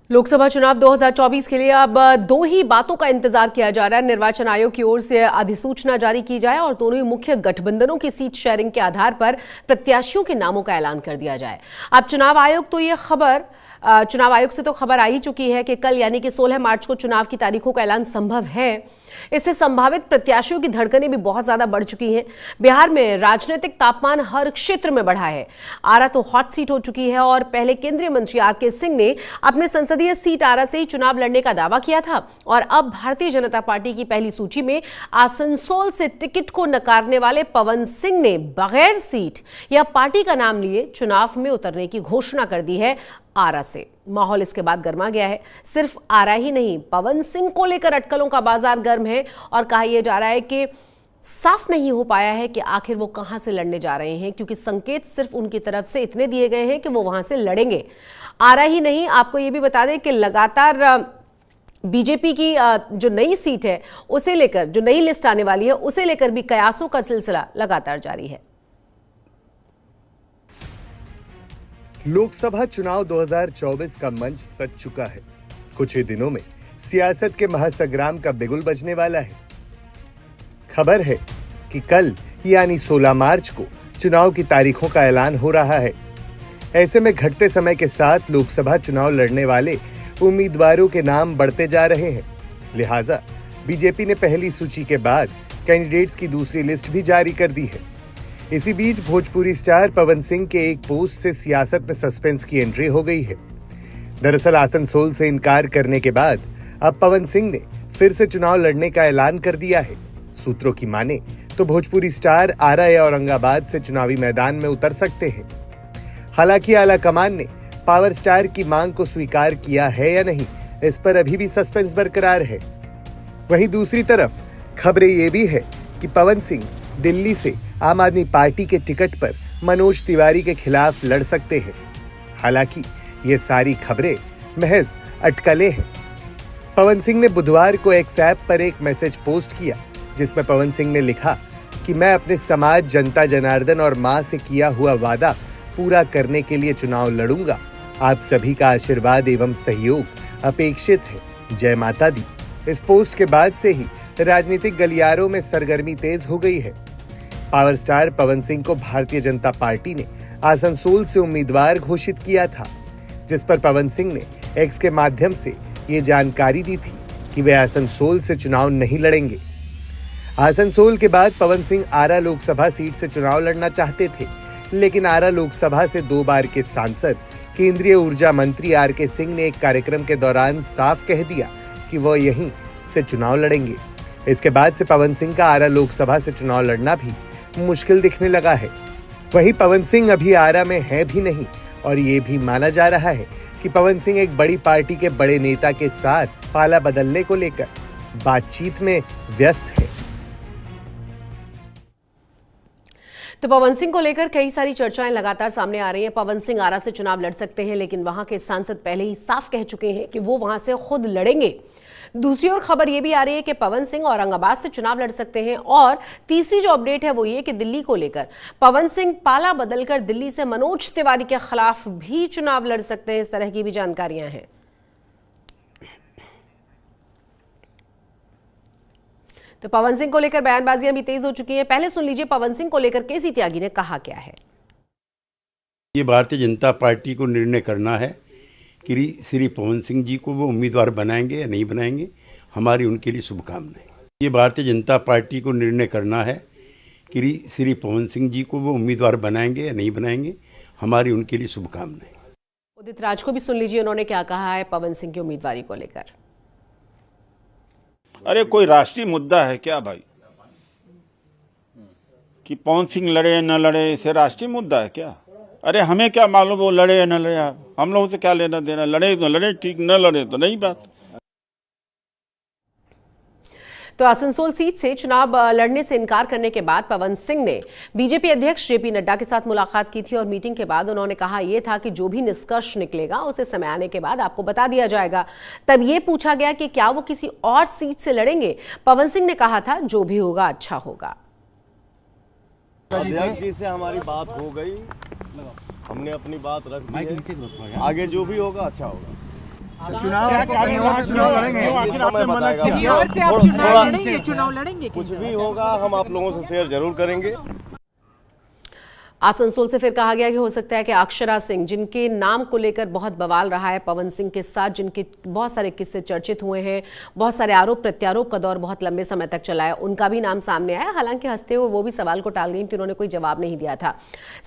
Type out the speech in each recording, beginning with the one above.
लोकसभा चुनाव 2024 के लिए अब दो ही बातों का इंतजार किया जा रहा है। निर्वाचन आयोग की ओर से अधिसूचना जारी की जाए और दोनों ही मुख्य गठबंधनों की सीट शेयरिंग के आधार पर प्रत्याशियों के नामों का ऐलान कर दिया जाए। अब चुनाव आयोग से तो खबर आ ही चुकी है कि कल यानी कि 16 मार्च को चुनाव की तारीखों का ऐलान संभव है। इससे संभावित प्रत्याशियों की धड़कनें भी बहुत ज्यादा बढ़ चुकी हैं। बिहार में राजनीतिक तापमान हर क्षेत्र में बढ़ा है। आरा तो हॉट सीट हो चुकी है और पहले केंद्रीय मंत्री आर.के. सिंह ने अपने संसदीय सीट आरा से ही चुनाव लड़ने का दावा किया था और अब भारतीय जनता पार्टी की पहली सूची में आसनसोल से टिकट को नकारने वाले पवन सिंह ने बगैर सीट या पार्टी का नाम लिए चुनाव में उतरने की घोषणा कर दी है आरा से। माहौल इसके बाद गर्मा गया है। सिर्फ आरा ही नहीं, पवन सिंह को लेकर अटकलों का बाजार गर्म है और कहा यह जा रहा है कि साफ नहीं हो पाया है कि आखिर वो कहां से लड़ने जा रहे हैं, क्योंकि संकेत सिर्फ उनकी तरफ से इतने दिए गए हैं कि वो वहां से लड़ेंगे। आरा ही नहीं, आपको ये भी बता दें कि लगातार बीजेपी की जो नई सीट है उसे लेकर, जो नई लिस्ट आने वाली है उसे लेकर भी कयासों का सिलसिला लगातार जारी है। लोकसभा चुनाव 2024 का मंच सज चुका है। कुछ ही दिनों में सियासत के महासंग्राम का बिगुल बजने वाला है। खबर है कि कल यानी 16 मार्च को चुनाव की तारीखों का ऐलान हो रहा है। ऐसे में घटते समय के साथ लोकसभा चुनाव लड़ने वाले उम्मीदवारों के नाम बढ़ते जा रहे हैं। लिहाजा बीजेपी ने पहली सूची के बाद कैंडिडेट्स की दूसरी लिस्ट भी जारी कर दी है। इसी बीच भोजपुरी स्टार पवन सिंह के एक पोस्ट से सियासत में सस्पेंस की एंट्री हो गई है। दरअसल आसनसोल से इनकार करने के बाद अब पवन सिंह ने फिर से चुनाव लड़ने का ऐलान कर दिया है। सूत्रों की माने तो भोजपुरी स्टार आरा या औरंगाबाद से चुनावी मैदान में उतर सकते हैं। हालांकि आला कमान ने पावर स्टार की मांग को स्वीकार किया है या नहीं, इस पर अभी भी सस्पेंस बरकरार है। वहीं दूसरी तरफ खबरें ये भी है कि पवन सिंह दिल्ली से आम आदमी पार्टी के टिकट पर मनोज तिवारी के खिलाफ लड़ सकते हैं। हालांकि ये सारी खबरें महज अटकलें हैं। पवन सिंह ने बुधवार को एक्स ऐप पर एक मैसेज पोस्ट किया, जिसमें पवन सिंह ने लिखा कि मैं अपने समाज, जनता जनार्दन और मां से किया हुआ वादा पूरा करने के लिए चुनाव लड़ूंगा। आप सभी का आशीर्वाद एवं सहयोग अपेक्षित है। जय माता दी। इस पोस्ट के बाद से ही राजनीतिक गलियारों में सरगर्मी तेज हो गई है। पावर स्टार पवन सिंह को भारतीय जनता पार्टी ने आसनसोल से उम्मीदवार घोषित किया था, जिस पर पवन सिंह ने एक्स के माध्यम से ये जानकारी दी थी कि वे आसनसोल से चुनाव नहीं लड़ेंगे। आसनसोल के बाद पवन सिंह आरा लोकसभा सीट से चुनाव लड़ना चाहते थे, लेकिन आरा लोकसभा से 2 बार के सांसद केंद्रीय ऊर्जा मंत्री आर.के. सिंह ने एक कार्यक्रम के दौरान साफ कह दिया कि वह यहीं से चुनाव लड़ेंगे। इसके बाद से पवन सिंह का आरा लोकसभा से चुनाव लड़ना भी मुश्किल दिखने लगा है। वहीं पवन सिंह अभी आरा में है भी नहीं और ये भी माना जा रहा है कि पवन सिंह एक बड़ी पार्टी के बड़े नेता के साथ पाला बदलने को लेकर बातचीत में व्यस्त है। तो पवन सिंह को लेकर कई सारी चर्चाएं लगातार सामने आ रही हैं। पवन सिंह आरा से चुनाव लड़ सकते हैं, लेकिन वहां के सांसद पहले ही साफ कह चुके हैं कि वो वहां से खुद लड़ेंगे। दूसरी ओर खबर यह भी आ रही है कि पवन सिंह औरंगाबाद से चुनाव लड़ सकते हैं और तीसरी जो अपडेट है वो ये कि दिल्ली को लेकर पवन सिंह पाला बदलकर दिल्ली से मनोज तिवारी के खिलाफ भी चुनाव लड़ सकते हैं। इस तरह की भी जानकारियां हैं। तो पवन सिंह को लेकर बयानबाजियां भी तेज हो चुकी हैं। पहले सुन लीजिए पवन सिंह को लेकर केसी त्यागी ने कहा क्या है। ये भारतीय जनता पार्टी को निर्णय करना है कि श्री पवन सिंह जी को वो उम्मीदवार बनाएंगे या नहीं बनाएंगे। हमारी उनके लिए शुभकामनाएं। ये भारतीय जनता पार्टी को निर्णय करना है कि श्री पवन सिंह जी को वो उम्मीदवार बनाएंगे या नहीं बनाएंगे। हमारी उनके लिए शुभकामनाएं। उदित राज को भी सुन लीजिए, उन्होंने क्या कहा है पवन सिंह की उम्मीदवारी को लेकर। अरे कोई राष्ट्रीय मुद्दा है क्या भाई कि पवन सिंह लड़े या न लड़े, इसे राष्ट्रीय मुद्दा है क्या? अरे हमें क्या मालूम वो लड़े या न लड़े, हम लोगों से क्या लेना देना। लड़े तो लड़े ठीक, न लड़े तो नहीं बात। तो आसनसोल सीट से चुनाव लड़ने से इनकार करने के बाद पवन सिंह ने बीजेपी अध्यक्ष जेपी नड्डा के साथ मुलाकात की थी और मीटिंग के बाद उन्होंने कहा यह था कि जो भी निष्कर्ष निकलेगा उसे समय आने के बाद आपको बता दिया जाएगा। तब ये पूछा गया कि क्या वो किसी और सीट से लड़ेंगे। पवन सिंह ने कहा था जो भी होगा अच्छा होगा। अध्यक्ष जी से हमारी बात हो गई, हमने अपनी बात रख दी है। आगे जो भी होगा अच्छा होगा। चुनाव लड़ेंगे कुछ भी होगा हम आप लोगों से शेयर जरूर करेंगे। आसनसोल से फिर कहा गया कि हो सकता है कि अक्षरा सिंह, जिनके नाम को लेकर बहुत बवाल रहा है पवन सिंह के साथ, जिनके बहुत सारे किस्से चर्चित हुए हैं, बहुत सारे आरोप प्रत्यारोप का दौर बहुत लंबे समय तक चला है, उनका भी नाम सामने आया। हालांकि हंसते हुए वो भी सवाल को टाल गई थी, उन्होंने कोई जवाब नहीं दिया था।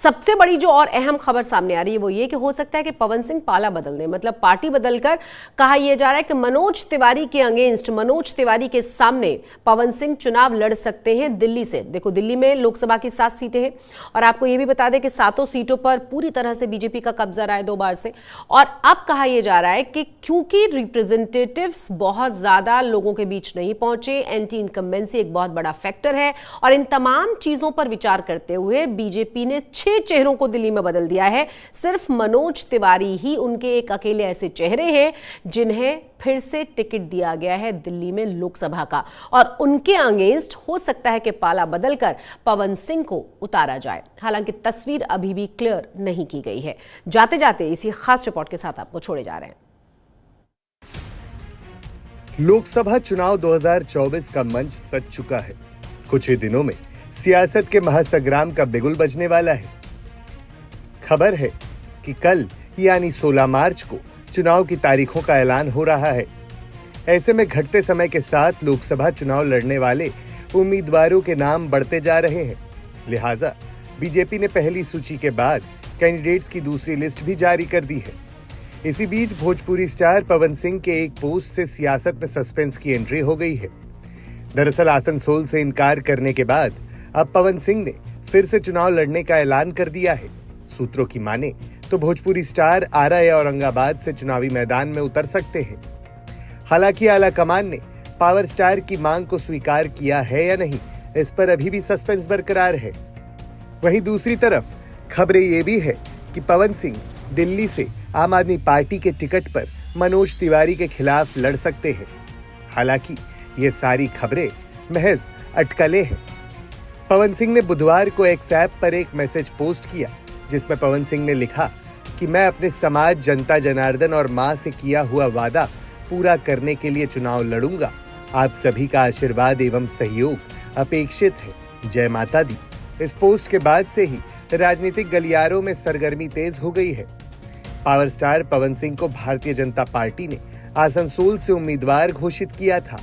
सबसे बड़ी जो और अहम खबर सामने आ रही है वो ये कि हो सकता है कि पवन सिंह पाला बदल दें, मतलब पार्टी बदलकर कहा यह जा रहा है कि मनोज तिवारी के अगेंस्ट, मनोज तिवारी के सामने पवन सिंह चुनाव लड़ सकते हैं दिल्ली से। देखो, दिल्ली में लोकसभा की 7 सीटें हैं और आपको ये भी बता दें कि 7 सीटों पर पूरी तरह से बीजेपी का कब्जा रहा है 2 बार से। और अब कहा यह जा रहा है कि क्योंकि रिप्रेजेंटेटिव्स बहुत ज्यादा लोगों के बीच नहीं पहुंचे, एंटी इनकम्बेंसी एक बहुत बड़ा फैक्टर है, और इन तमाम चीजों पर विचार करते हुए बीजेपी ने 6 चेहरों को दिल्ली में बदल दिया है। सिर्फ मनोज तिवारी ही उनके एक अकेले ऐसे चेहरे हैं जिन्हें फिर से टिकट दिया गया है दिल्ली में लोकसभा का, और उनके अगेंस्ट हो सकता है कि पाला बदलकर पवन सिंह को उतारा जाए। हालांकि तस्वीर अभी भी क्लियर नहीं की गई है। जाते जाते इसी खास रिपोर्ट के साथ आपको छोड़े जा रहे हैं। लोकसभा चुनाव 2024 का मंच सज चुका है। कुछ ही दिनों में सियासत के महासंग्राम का बिगुल बजने वाला है। खबर है कि कल यानी 16 मार्च को चुनाव की तारीखों का ऐलान हो रहा है। ऐसे में घटते समय के साथ लोकसभा चुनाव लड़ने वाले उम्मीदवारों के नाम बढ़ते जा रहे हैं। लिहाजा बीजेपी ने पहली सूची के बाद कैंडिडेट्स की दूसरी लिस्ट भी जारी कर दी है। इसी बीच भोजपुरी स्टार पवन सिंह के एक पोस्ट से सियासत में सस्पेंस की एंट्री हो गई है। दरअसल आसनसोल से इनकार करने के बाद अब पवन सिंह ने फिर से चुनाव लड़ने का ऐलान कर दिया है। सूत्रों की माने तो भोजपुरी स्टार आरा या औरंगाबाद से चुनावी मैदान में उतर सकते हैं। हालांकि आला कमान ने पावर स्टार की मांग को स्वीकार किया है या नहीं, इस पर अभी भी सस्पेंस बरकरार है। वहीं दूसरी तरफ खबरें ये भी है कि पवन सिंह दिल्ली से आम आदमी पार्टी के टिकट पर मनोज तिवारी के खिलाफ लड़ सकते हैं। हालांकि ये सारी खबरें महज अटकलें हैं। पवन सिंह ने बुधवार को एक्स ऐप पर एक मैसेज पोस्ट किया, जिसमें पवन सिंह ने लिखा कि मैं अपने समाज, जनता जनार्दन और मां से किया हुआ वादा पूरा करने के लिए चुनाव लड़ूंगा। आप सभी का आशीर्वाद एवं सहयोग अपेक्षित है। जय माता दी। इस पोस्ट के बाद से ही राजनीतिक गलियारों में सरगर्मी तेज हो गई है। पावर स्टार पवन सिंह को भारतीय जनता पार्टी ने आसनसोल से उम्मीदवार घोषित किया था,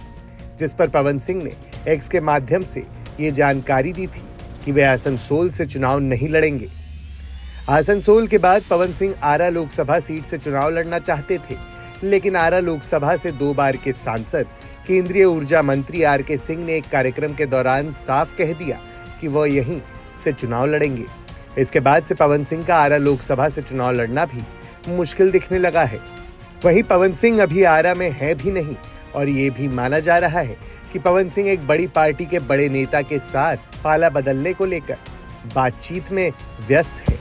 जिस पर पवन सिंह ने एक्स के माध्यम से ये जानकारी दी थी कि वे आसनसोल से चुनाव नहीं लड़ेंगे। आसनसोल के बाद पवन सिंह आरा लोकसभा सीट से चुनाव लड़ना चाहते थे, लेकिन आरा लोकसभा से 2 बार के सांसद केंद्रीय ऊर्जा मंत्री आर.के. सिंह ने एक कार्यक्रम के दौरान साफ कह दिया कि वह यहीं से चुनाव लड़ेंगे। इसके बाद से पवन सिंह का आरा लोकसभा से चुनाव लड़ना भी मुश्किल दिखने लगा है। वहीं पवन सिंह अभी आरा में है भी नहीं, और ये भी माना जा रहा है कि पवन सिंह एक बड़ी पार्टी के बड़े नेता के साथ पाला बदलने को लेकर बातचीत में व्यस्त है।